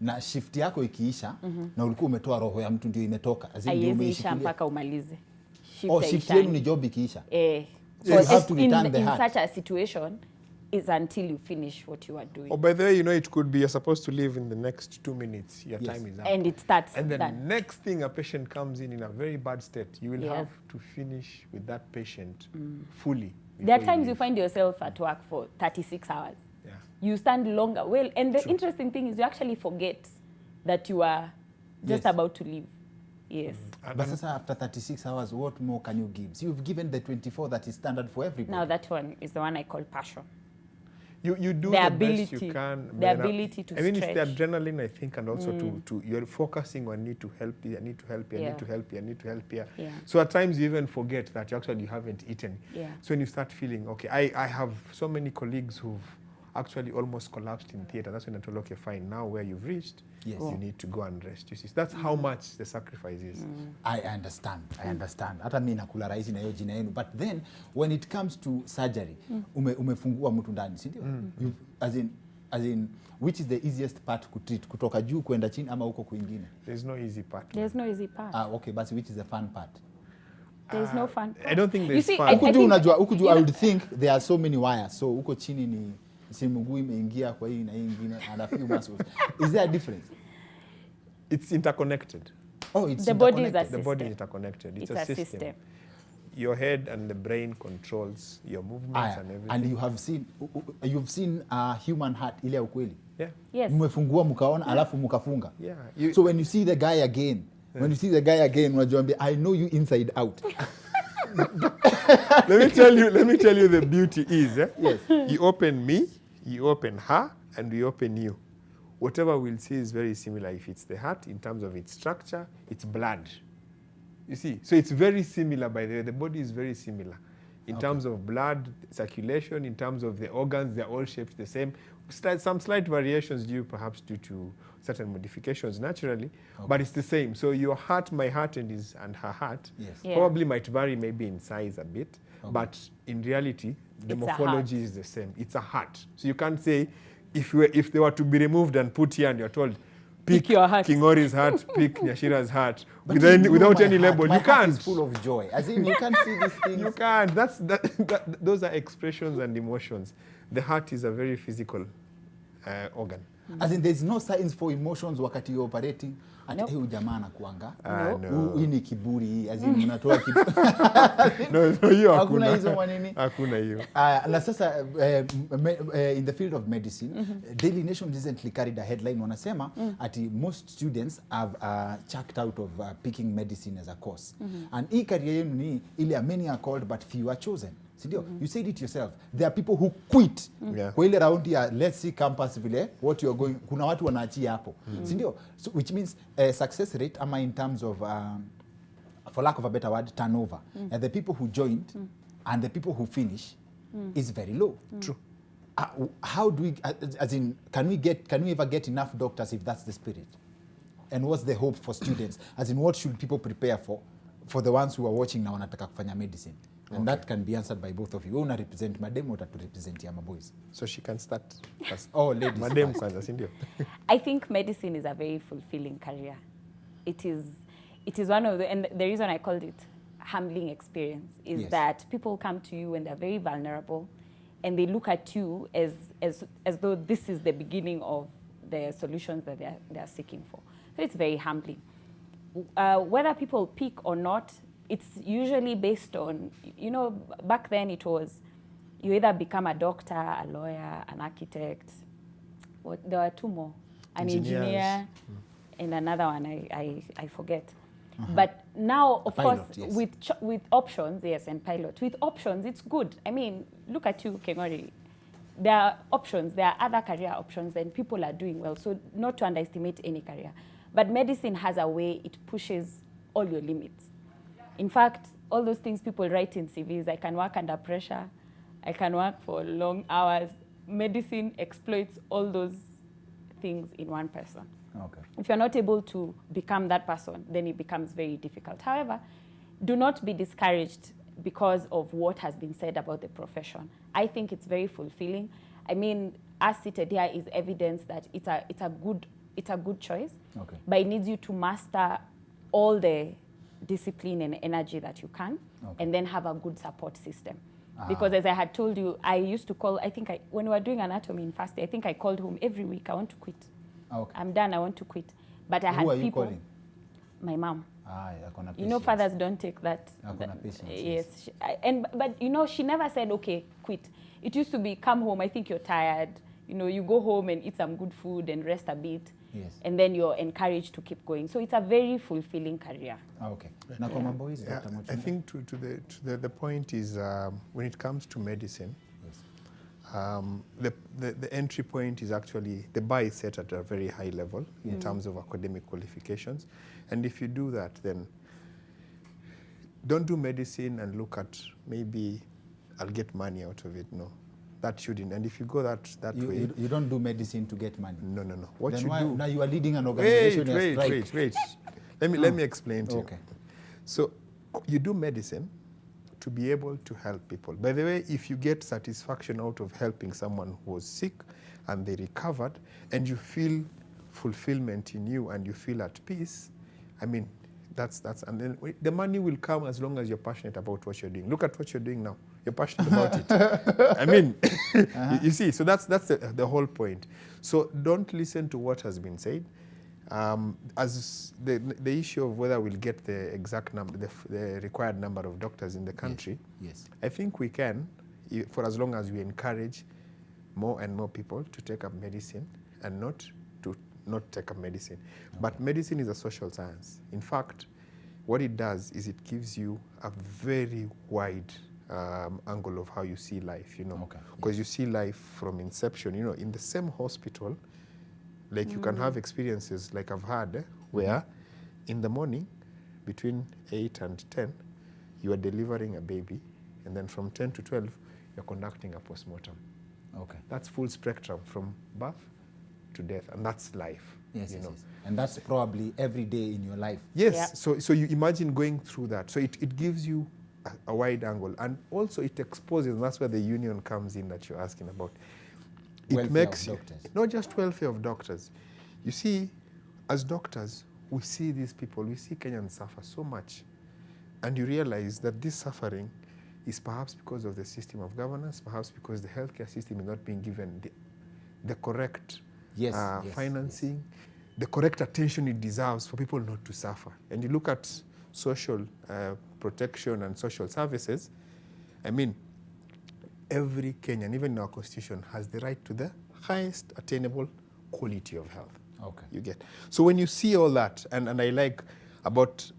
na shift yako ikiisha na ulikuwa umetoa roho ya mtu ndio imetoka, ndio umeisha mpaka umalize shift yenu ni job ikiisha. So you have to return the heart. In such a situation is until you finish what you are doing. Oh, by the way, you know, it could be you're supposed to leave in the next 2 minutes. Your time is up. And it starts. And then the next thing a patient comes in a very bad state, you will have to finish with that patient fully. There are times you find yourself at work for 36 hours. Yeah. You stand longer. Well, and the interesting thing is you actually forget that you are just about to leave. Yes. But after 36 hours, what more can you give? So you've given the 24 that is standard for everybody. Now that one is the one I call passion. You do the best you can. The ability to stretch. I mean, it's the adrenaline, I think, and also to you're focusing on need to help you, I need to help you, I need to help you, I need to help you. Yeah. So at times you even forget that you haven't eaten. Yeah. So when you start feeling, okay, I have so many colleagues who've actually almost collapsed in theater. That's when I told, okay, fine, now where you've reached, you need to go and rest. You see, that's how much the sacrifice is. I understand. Hata mimi nakula rahisi na hiyo jina yenu. But then when it comes to surgery, umefungua mtu ndani, si ndio? As in which is the easiest part to treat, kutoka juu kwenda chini ama huko kwingine? There's no easy part. There's no easy part. Okay, but which is the fun part? There's no fun part. I don't think there's fun. Huko juu I would think there are so many wires. So huko chini ni simuguu imeingia kwa hii na hii nyingine and a few muscles. Is there a difference? It's interconnected. Oh, it's the body is a system. The body is interconnected. It's a system. Your head and the brain controls your movements and everything. And you've seen a human heart ile ya ukweli. Yeah. Yes. Mmefungua mkaona alafu mkafunga. Yeah. So when you see the guy again, unajua I know you inside out. Let me tell you the beauty is, yes. You open me, you open her, and we open you. Whatever we'll see is very similar. If it's the heart, in terms of its structure, it's blood. You see, so it's very similar, by the way. The body is very similar. In terms of blood circulation, in terms of the organs, they're all shaped the same. Some slight variations perhaps due to certain modifications naturally, but it's the same. So your heart, my heart, and her heart probably might vary maybe in size a bit, but in reality, the morphology is the same. It's a heart. So you can't say, if they were to be removed and put here and you're told, pick your heart. Kingori's heart, pick Nyachira's heart, without any label. My you can't. It's full of joy. As in, you can't see these things. You can't. Those are expressions and emotions. The heart is a very physical organ. As in, there's no signs for emotions wakati you're operating. Ati huyu jamaa anakuanga. Hii ni kiburi. As in, mnatoa kiburi. No, hiyo hakuna hizo manini. Hakuna hiyo. Na sasa in the field of medicine, Daily Nation recently carried a headline wanasema ati most students have checked out of picking medicine as a course. And hii career yenu ni ile many are called but few are chosen. Sindio? You said it yourself. There are people who quit. Kwa ile round ya let's see campus vile what you are going, kuna watu wanaachia hapo. Sindio? So which means success rate ama in terms of for lack of a better word, turnover. And the people who joined and the people who finish is very low. True. How do we, as in, can we ever get enough doctors if that's the spirit? And what's the hope for students? As in, what should people prepare for the ones who are watching na wanataka kufanya medicine? And that can be answered by both of you. Una represent madem or to represent yama boys? So she can start first. Oh, ladies. Madem kwanza, sindio? I think medicine is a very fulfilling career. It is one of the, and the reason I called it humbling experience is that people come to you when they're very vulnerable and they look at you as though this is the beginning of the solutions that they're seeking for. So it's very humbling. Whether people pick or not, it's usually based on, back then it was, you either become a doctor, a lawyer, an architect. There were two more, an engineer, and another one I forget. But now, of course, with options, and pilot. With options, it's good. I mean, look at you, Kengori. There are options. There are other career options, and people are doing well. So not to underestimate any career. But medicine has a way it pushes all your limits. In fact, all those things people write in CVs, I can work under pressure, I can work for long hours. Medicine exploits all those things in one person. Okay. If you're not able to become that person, then it becomes very difficult. However, do not be discouraged because of what has been said about the profession. I think it's very fulfilling. I mean, us seated here is evidence that it's it's a good choice. Okay. But it needs you to master all the discipline and energy that you can, and then have a good support system. Because as I had told you, I used to call, when we were doing anatomy in first day, I think I called home every week, I want to quit. Okay. I'm done, I want to quit. But I had Who are you people. calling? My mom. You know, fathers don't take that. Yes. But you know, she never said, okay, quit. It used to be, come home, I think you're tired. You know, you go home and eat some good food and rest a bit. Yes. And then you're encouraged to keep going. So it's a very fulfilling career. Okay. Now, boys, Dr. I think to the point is when it comes to medicine, the entry point is actually, the bar is set at a very high level in terms of academic qualifications. And if you do that, then don't do medicine and look at maybe I'll get money out of it. No, that shouldn't. And if you go that way, you don't do medicine to get money. No. What then you why, do? Now you are leading an organization. Wait. Let me explain to you. Okay. So you do medicine to be able to help people. By the way, if you get satisfaction out of helping someone who was sick and they recovered, and you feel fulfillment in you and you feel at peace, I mean, that's and then the money will come as long as you're passionate about what you're doing. Look at what you're doing now. You're passionate about it. I mean, you see, so that's the whole point. So don't listen to what has been said. As the issue of whether we'll get the exact number, the required number of doctors in the country, yes. I think we can, for as long as we encourage more and more people to take up medicine and not take up medicine. Okay. But medicine is a social science. In fact, what it does is it gives you a very wide angle of how you see life, you know, because you see life from inception, you know, in the same hospital. Like you can have experiences like I've had where in the morning between 8 and 10, you are delivering a baby, and then from 10 to 12, you're conducting a postmortem. Okay. That's full spectrum from birth to death, and that's life. Yes. And that's probably every day in your life. Yes. Yep. So you imagine going through that. So it gives you a wide angle, and also it exposes, and that's where the union comes in that you're asking about. It makes you, not just welfare of doctors. You see, as doctors, we see these people, we see Kenyans suffer so much. And you realize that this suffering is perhaps because of the system of governance, perhaps because the healthcare system is not being given the correct financing, the correct attention it deserves for people not to suffer. And you look at social protection and social services, I mean, every Kenyan, even in our constitution, has the right to the highest attainable quality of health. Okay. You get. So when you see all that, and I like about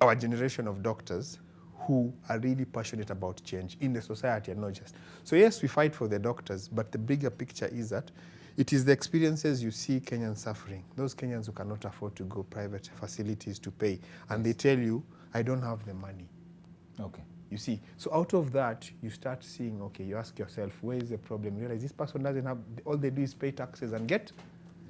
our generation of doctors who are really passionate about change in the society and not just. So yes, we fight for the doctors, but the bigger picture is that it is the experiences you see Kenyans suffering, those Kenyans who cannot afford to go private facilities to pay, and they tell you, I don't have the money. Okay. You see, so out of that, you start seeing, okay, you ask yourself, where is the problem? You realize this person doesn't have, all they do is pay taxes and get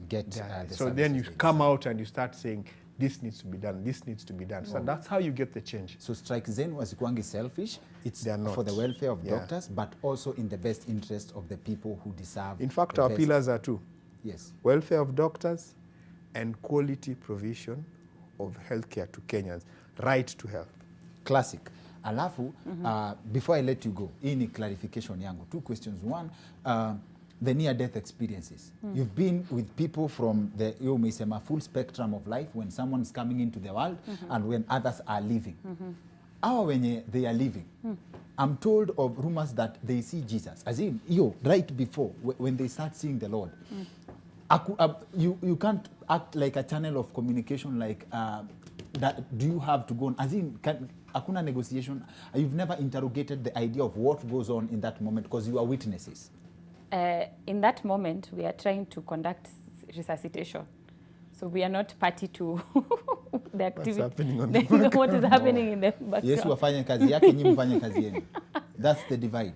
the so then you come out and you start saying, this needs to be done, this needs to be done. So that's how you get the change. So Strike Zen was selfish. It's for the welfare of doctors, but also in the best interest of the people who deserve. In fact, our pillars are two. Yes. Welfare of doctors and quality provision of healthcare to Kenyans. Right to health. Classic. Alafu, before I let you go, hii ni clarification yangu. 2 questions. One, the near-death experiences. You've been with people from the full spectrum of life, when someone's coming into the world and when others are leaving. When they are leaving, I'm told of rumors that they see Jesus. As in, right before, when they start seeing the Lord. You can't act like a channel of communication like that. Do you have to go on? As in, hakuna negotiation. You've never interrogated the idea of what goes on in that moment because you are witnesses. In that moment, we are trying to conduct resuscitation. So we are not party to the activity. What's happening on the what is happening in the background. Yes, wafanye kazi yake, nyinyi mfanye kazi yenu. That's the divide.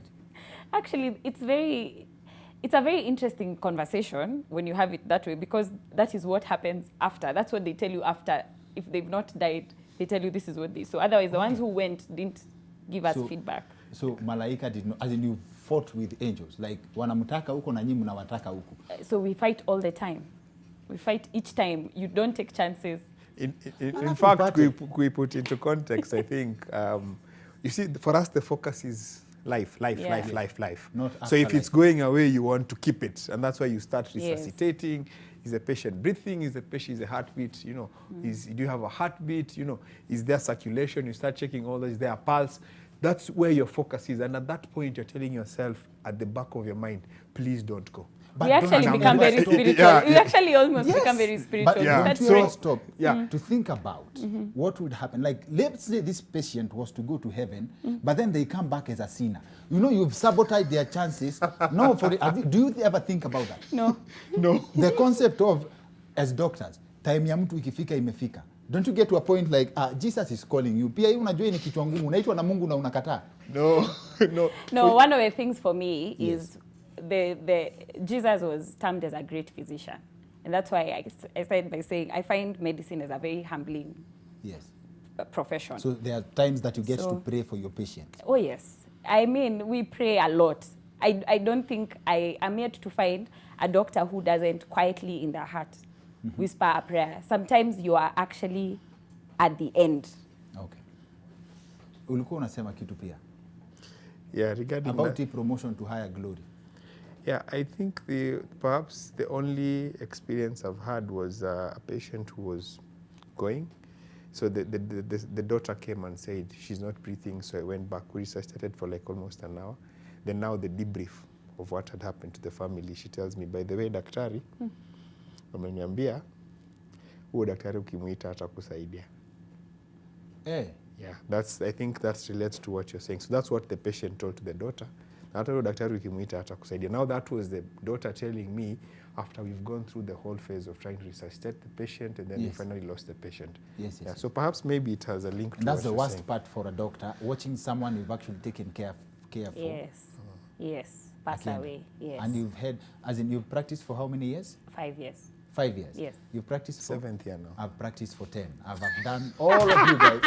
Actually, it's a very interesting conversation when you have it that way, because that is what happens after. That's what they tell you after. If they've not died, they tell you this is what they. So otherwise, the ones who went didn't give us feedback. So malaika did not, as in you fought with angels, like wanamutaka huko na nyinyi mnawataka huko. So we fight all the time. We fight each time. You don't take chances. In fact, we put into context, I think, you see, for us, the focus is life. Not So if afterlife. it's going away, you want to keep it. And that's why you start resuscitating. Is the patient breathing? Is the heartbeat? You know, do you have a heartbeat? You know, is there circulation? You start checking all those. Is there a pulse? That's where your focus is. And at that point, you're telling yourself at the back of your mind, please don't go. But We actually don't become very stop. spiritual. We actually almost become very spiritual. But Yeah. don't That's you right. all stop to think about what would happen. Like, let's say this patient was to go to heaven, but then they come back as a sinner. You know, you've sabotaged their chances. No, do you ever think about that? No. No. The concept of, as doctors, time ya mtu ikifika imefika. Don't you get to a point like, Jesus is calling you. Pia unajua ni kichwa ngumu, unaitwa na Mungu na unakataa. No, one of the things for me is the Jesus was termed as a great physician. And that's why I started by saying I find medicine as a very humbling profession. So there are times that you get to pray for your patients. Oh, yes. I mean, we pray a lot. I don't think I am yet to find a doctor who doesn't quietly in their heart whisper a prayer. Sometimes you are actually at the end. Okay. Ulikuwa unasema kitu pia. Yeah, regarding about that, promotion to higher glory. Yeah, I think perhaps the only experience I've had was a patient who was going. So the daughter came and said she's not breathing, so I went back. We resuscitated for like almost an hour. Then now the debrief of what had happened to the family. She tells me, by the way, daktari, wameniambia huo daktari ukimuita atakusaidia. Yeah, I think that relates to what you're saying. So that's what the patient told to the daughter. Hata huyo daktari ukimuita atakusaidia. Now that was the daughter telling me after we've gone through the whole phase of trying to resuscitate the patient, and then we finally lost the patient. Yes. So perhaps maybe it has a link to that's what the worst saying. part for a doctor, watching someone you've actually taken care for. Yes, pass away. Yes. And you've had, as in, you've practiced for how many years? 5 years. 5 years? Yes. You've practiced for? 7th year now. I've practiced for 10. I've done all of you guys.